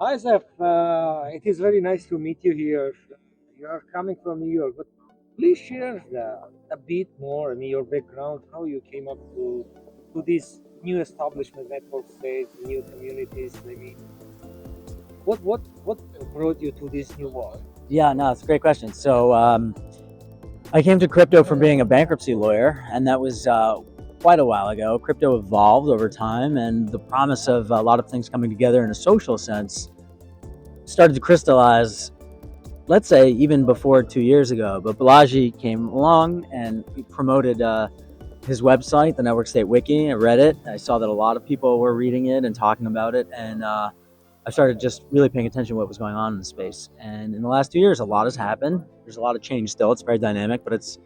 Hi, Zef. It is very nice to meet you here. You are coming from New York, but please share a bit more, your background, how you came up to this new establishment, network states, new communities. What brought you to this new world? Yeah, no, it's a great question. So I came to crypto from being a bankruptcy lawyer, and that was quite a while ago. Crypto evolved over time, and the promise of a lot of things coming together in a social sense started to crystallize, let's say, even before 2 years ago. But Balaji came along and he promoted his website, the Network State Wiki. I read it. I saw that a lot of people were reading it and talking about it, and I started just really paying attention to what was going on in the space. And in the last 2 years, a lot has happened. There's a lot of change still. It's very dynamic, but it's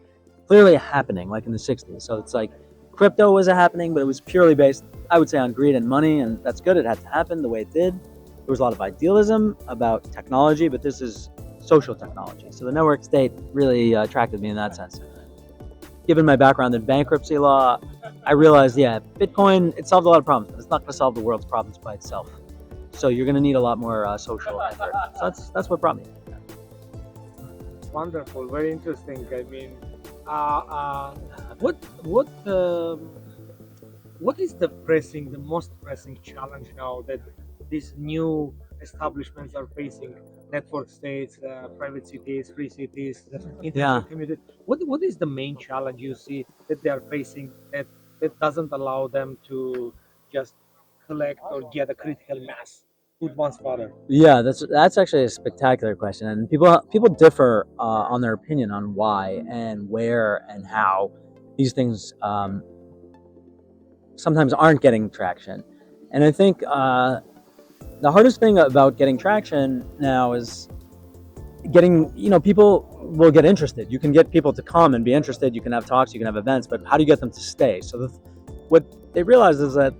clearly happening, like in the 60s. So it's like crypto was a happening, but it was purely based, I would say, on greed and money. And that's good. It had to happen the way it did. There was a lot of idealism about technology, but this is social technology. So the network state really attracted me in that sense. Given my background in bankruptcy law, I realized, yeah, Bitcoin, it solved a lot of problems, but it's not going to solve the world's problems by itself. So you're going to need a lot more social effort. So that's what brought me. Wonderful, very interesting. Uh, uh, what what um, what is the most pressing challenge now that these new establishments are facing? Network states, private cities, free cities, Yeah. international community. What is the main challenge you see that they are facing that doesn't allow them to just collect or get a critical mass? Put one's father. Yeah, that's actually a spectacular question, and people differ on their opinion on why and where and how these things sometimes aren't getting traction. And I think the hardest thing about getting traction now is getting, people will get interested. You can get people to come and be interested. You can have talks, you can have events, but how do you get them to stay? So what they realize is that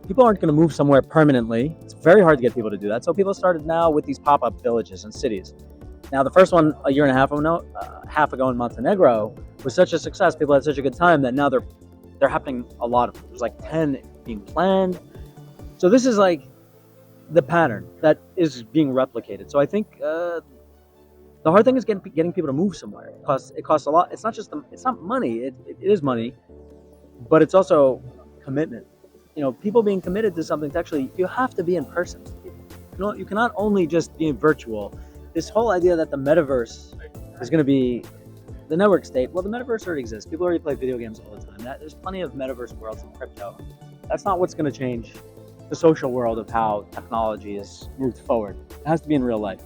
people aren't going to move somewhere permanently. It's very hard to get people to do that. So people started now with these pop-up villages and cities. Now the first one a year and a half ago in Montenegro was such a success. People had such a good time that now they're happening a lot of them. There's like 10 being planned. So this is like the pattern that is being replicated. So I think the hard thing is getting people to move somewhere. It costs a lot. It's not just it's not money. It is money, but it's also commitment. People being committed to something. Actually, you have to be in person with people. You cannot only just be virtual. This whole idea that the metaverse is going to be the network state. Well, the metaverse already exists. People already play video games all the time. There's plenty of metaverse worlds in crypto. That's not what's going to change the social world of how technology is moved forward. It has to be in real life.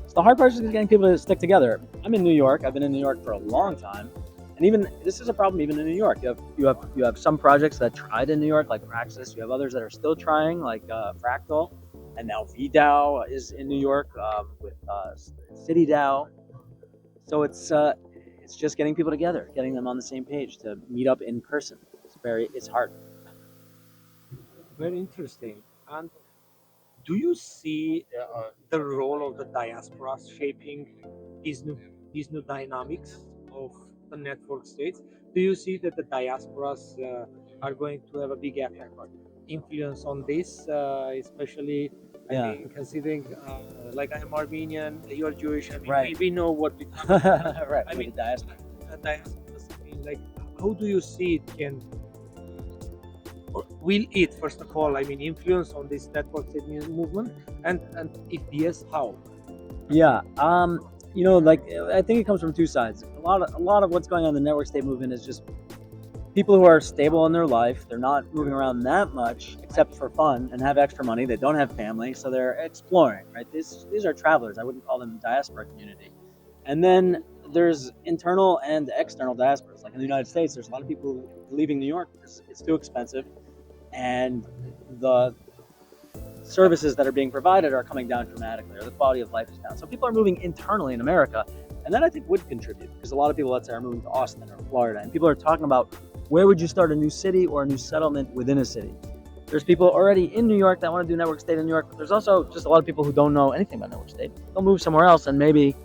So the hard part is getting people to stick together. I'm in New York. I've been in New York for a long time, and even this is a problem. Even in New York, you have some projects that tried in New York, like Praxis. You have others that are still trying, like Fractal, and now VDAO is in New York with CityDAO. So it's just getting people together, getting them on the same page to meet up in person. It's hard. Very interesting. And do you see the role of the diaspora shaping these new these new dynamics of the network states? Do you see that the diasporas are going to have a big effect or influence on this, especially? I Yeah. mean, considering like I am Armenian, you're Jewish. I mean, Right. we know what we. Right. I With mean, the diaspora. diasporas. I mean, like, how do you see it can or will it first of all, I mean, influence on this network movement, and if yes, how? Yeah. Like I think it comes from two sides. A lot of what's going on in the network state movement is just people who are stable in their life. They're not moving around that much except for fun and have extra money. They don't have family, so they're exploring, right? These are travelers. I wouldn't call them diaspora community. And then there's internal and external diasporas. Like in the United States, there's a lot of people leaving New York because it's too expensive, and the services that are being provided are coming down dramatically, or the quality of life is down. So people are moving internally in America, and that I think would contribute because a lot of people, let's say, are moving to Austin or Florida, and people are talking about where would you start a new city or a new settlement within a city. There's people already in New York that want to do network state in New York, but there's also just a lot of people who don't know anything about network state. They'll move somewhere else, and maybe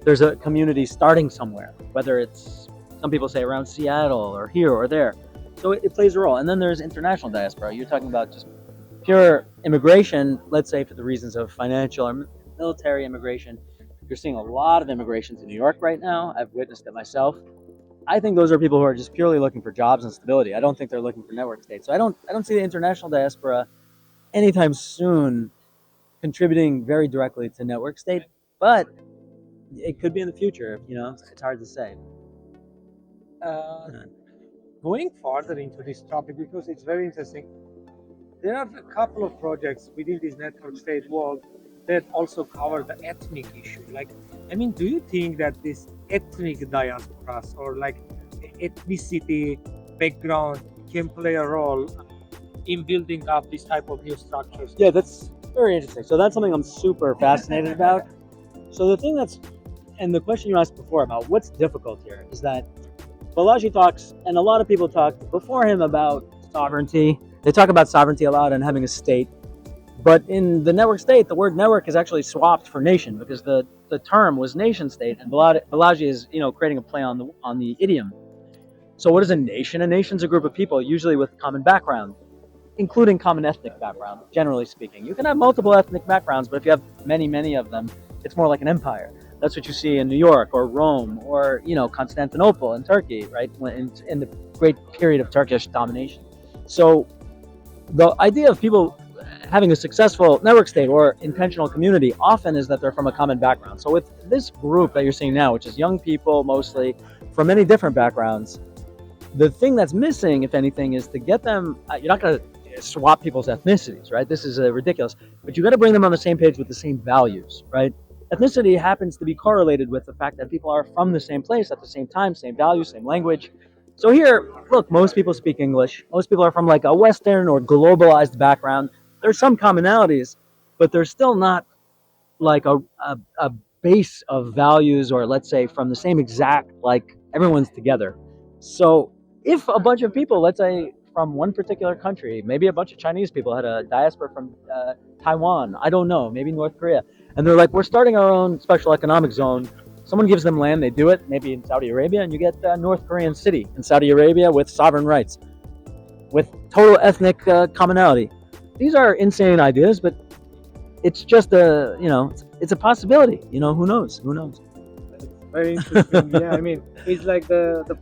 there's a community starting somewhere, whether it's some people say around Seattle or here or there. So it plays a role. And then there's international diaspora. You're talking about just pure immigration, let's say for the reasons of financial or military immigration, you're seeing a lot of immigration to New York right now. I've witnessed it myself. I think those are people who are just purely looking for jobs and stability. I don't think they're looking for network states. So I don't see the international diaspora anytime soon contributing very directly to network state, but it could be in the future. It's hard to say. Uh, Going further into this topic because it's very interesting, there are a couple of projects within this network state world that also cover the ethnic issue. Like, I mean, do you think that this ethnic diasporas or like ethnicity background can play a role in building up this type of new structures? Yeah, that's very interesting. So that's something I'm super fascinated about. So and the question you asked before about what's difficult here is that Balaji talks, and a lot of people talked before him about sovereignty. They talk about sovereignty a lot and having a state. But in the network state, the word network is actually swapped for nation because the term was nation state, and Balaji is creating a play on the idiom. So what is a nation? A nation's a group of people, usually with common background, including common ethnic background, generally speaking. You can have multiple ethnic backgrounds, but if you have many of them, it's more like an empire. That's what you see in New York or Rome or Constantinople in Turkey, right? In the great period of Turkish domination. So the idea of people having a successful network state or intentional community often is that they're from a common background. So with this group that you're seeing now, which is young people mostly from many different backgrounds, the thing that's missing, if anything, is to get them. You're not going to swap people's ethnicities, right? This is ridiculous. But you got to bring them on the same page with the same values, right? Ethnicity happens to be correlated with the fact that people are from the same place at the same time, same values, same language. So here, look, most people speak English. Most people are from like a Western or globalized background. There's some commonalities, but there's still not like a base of values, or let's say from the same exact, like everyone's together. So if a bunch of people, let's say from one particular country, maybe a bunch of Chinese people had a diaspora from Taiwan, I don't know, maybe North Korea, and they're like, we're starting our own special economic zone. Someone gives them land, they do it, maybe in Saudi Arabia, and you get a North Korean city in Saudi Arabia with sovereign rights, with total ethnic commonality. These are insane ideas, but it's just it's a possibility. Who knows? Who knows? Very interesting. Yeah, I mean, it's like the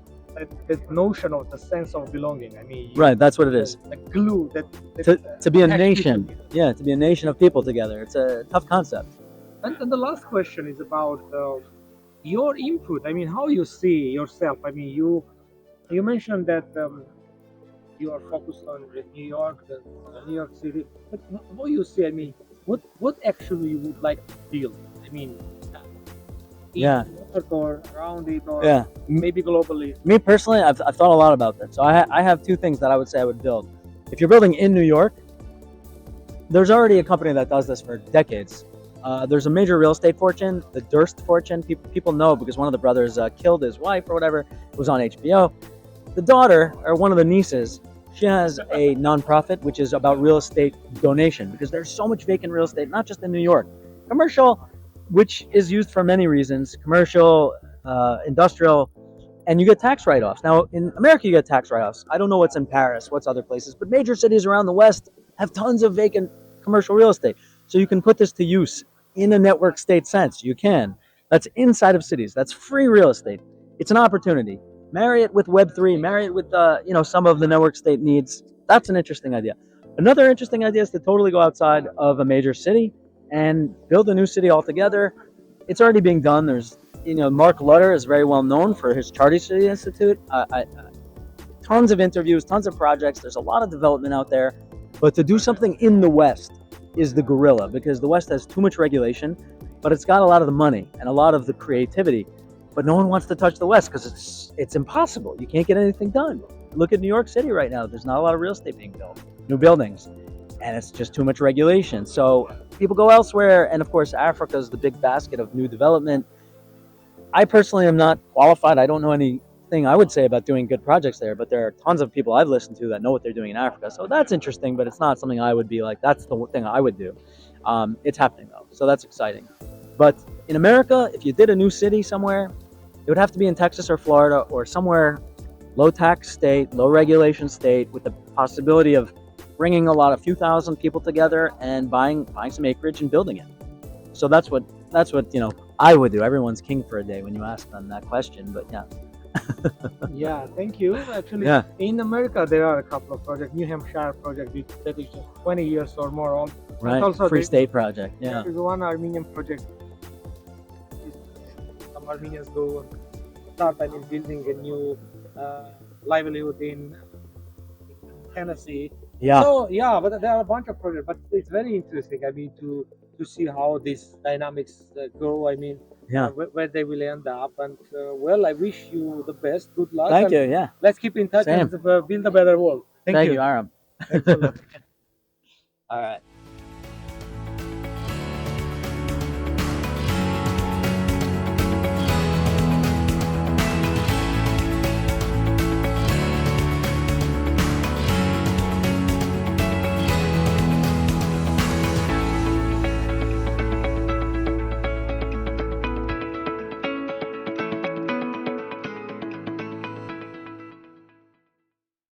notion of the sense of belonging. I mean, Right, that's what it is. the glue that To be a connects nation. people together. Yeah, to be a nation of people together. It's a tough concept. And the last question is about your input. I mean, how you see yourself. I mean, you mentioned that you are focused on New York, New York City. But how you see? I mean, what actually you would like to build? I mean, in Yeah. New York or around it, or Yeah. maybe globally. Me personally, I've thought a lot about that. So I have two things that I would say I would build. If you're building in New York, there's already a company that does this for decades. There's a major real estate fortune, the Durst fortune. People know because one of the brothers killed his wife or whatever. It was on HBO. The daughter, or one of the nieces, she has a nonprofit which is about real estate donation because there's so much vacant real estate, not just in New York. Commercial, which is used for many reasons, commercial, industrial, and you get tax write-offs. Now, in America, you get tax write-offs. I don't know what's in Paris, what's other places, but major cities around the West have tons of vacant commercial real estate. So you can put this to use in a network state sense. You can. That's inside of cities. That's free real estate. It's an opportunity. Marry it with Web3. Marry it with some of the network state needs. That's an interesting idea. Another interesting idea is to totally go outside of a major city and build a new city altogether. It's already being done. There's Mark Lutter is very well known for his Charter City Institute. Tons of interviews, tons of projects. There's a lot of development out there. But to do something in the West is the gorilla because the West has too much regulation, but it's got a lot of the money and a lot of the creativity. But no one wants to touch the West because it's impossible. You can't get anything done. Look at New York City right now. There's not a lot of real estate being built, new buildings, and it's just too much regulation. So people go elsewhere, and of course, Africa is the big basket of new development. I personally am not qualified. I don't know anything I would say about doing good projects there, but there are tons of people I've listened to that know what they're doing in Africa. So that's interesting, but it's not something I would be like, that's the thing I would do. It's happening though, so that's exciting. But in America, if you did a new city somewhere, it would have to be in Texas or Florida or somewhere low tax state, low regulation state with the possibility of bringing a few thousand people together and buying some acreage and building it. So that's what I would do. Everyone's king for a day when you ask them that question, but yeah. Yeah, thank you. Actually, Yeah. in America, there are a couple of projects. New Hampshire project that is just 20 years or more old. Right. Also, Free there- State Project. Yeah. there is one Armenian project. Some Armenians go and start, building a new livelihood in Tennessee. Yeah. So yeah, but there are a bunch of projects. But it's very interesting. To see how these dynamics go. Yeah. Where they will end up. And well, I wish you the best. Good luck. Thank and you. Yeah. Let's keep in touch Same. and build a better world. Thank you, Aram. Thanks a lot. All right.